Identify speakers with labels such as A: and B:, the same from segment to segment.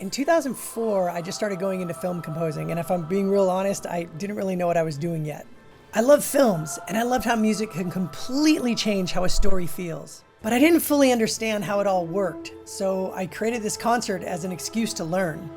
A: In 2004, I just started going into film composing, and if I'm being real honest, I didn't really know what I was doing yet. I love films, and I loved how music can completely change how a story feels. But I didn't fully understand how it all worked, so I created this concert as an excuse to learn.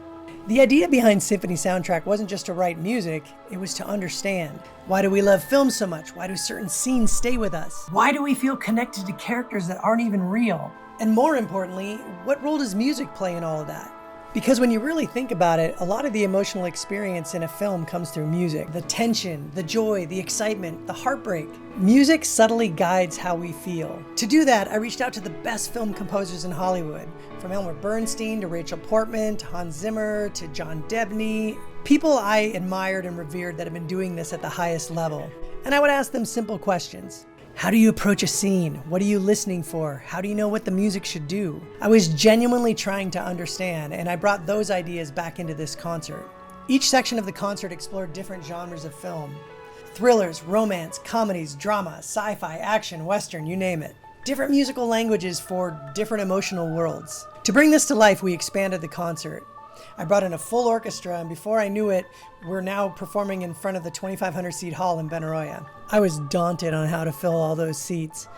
A: The idea behind Symphony SOundtrack wasn't just to write music, it was to understand. Why do we love films so much? Why do certain scenes stay with us? Why do we feel connected to characters that aren't even real? And more importantly, what role does music play in all of that? Because when you really think about it, a lot of the emotional experience in a film comes through music. The tension, the joy, the excitement, the heartbreak. Music subtly guides how we feel. To do that, I reached out to the best film composers in Hollywood, from Elmer Bernstein to Rachel Portman to Hans Zimmer to John Debney, people I admired and revered that have been doing this at the highest level. And I would ask them simple questions. How do you approach a scene? What are you listening for? How do you know what the music should do? I was genuinely trying to understand, and I brought those ideas back into this concert. Each section of the concert explored different genres of film. Thrillers, romance, comedies, drama, sci-fi, action, western, you name it. Different musical languages for different emotional worlds. To bring this to life, we expanded the concert. I brought in a full orchestra, and before I knew it, we're now performing in front of the 2,500 seat hall in Benaroya. I was daunted on how to fill all those seats.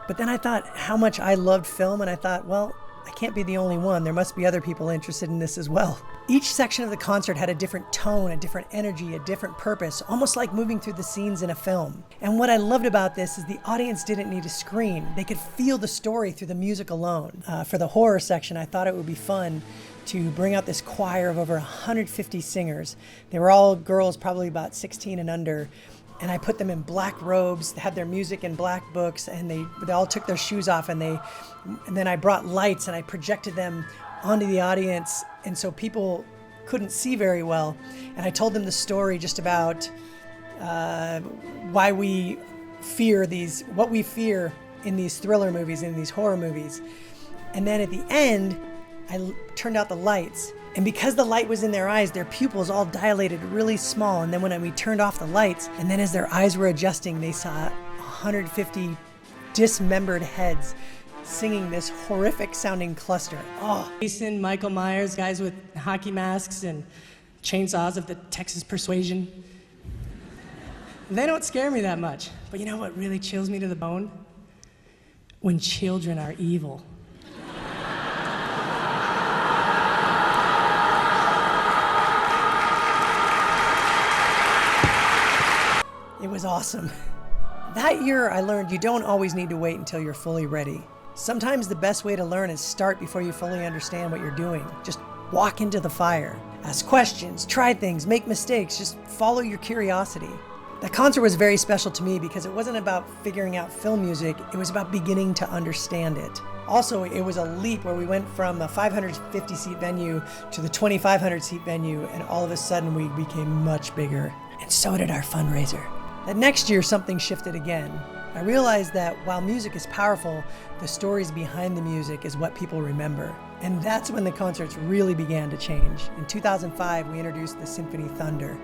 A: But then I thought how much I loved film, and I thought, well, I can't be the only one. There must be other people interested in this as well. Each section of the concert had a different tone, a different energy, a different purpose, almost like moving through the scenes in a film. And what I loved about this is the audience didn't need a screen. They could feel the story through the music alone. For the horror section, I thought it would be fun to bring out this choir of over 150 singers. They were all girls, probably about 16 and under. And I put them in black robes, had their music in black books, and they all took their shoes off, and then I brought lights and I projected them onto the audience, and so people couldn't see very well. And I told them the story just about why we fear what we fear in these thriller movies, in these horror movies. And then at the end, I turned out the lights. And because the light was in their eyes, their pupils all dilated really small. And then when we turned off the lights, and then as their eyes were adjusting, they saw 150 dismembered heads singing this horrific sounding cluster. Oh.
B: Jason, Michael Myers, guys with hockey masks and chainsaws of the Texas Persuasion. They don't scare me that much. But you know what really chills me to the bone? When children are evil.
A: It was awesome. That year I learned you don't always need to wait until you're fully ready. Sometimes the best way to learn is start before you fully understand what you're doing. Just walk into the fire. Ask questions, try things, make mistakes, just follow your curiosity. That concert was very special to me because it wasn't about figuring out film music, it was about beginning to understand it. Also, it was a leap where we went from a 550 seat venue to the 2,500 seat venue, and all of a sudden we became much bigger. And so did our fundraiser. That next year, something shifted again. I realized that while music is powerful, the stories behind the music is what people remember. And that's when the concerts really began to change. In 2005, we introduced the Symphony Thunder.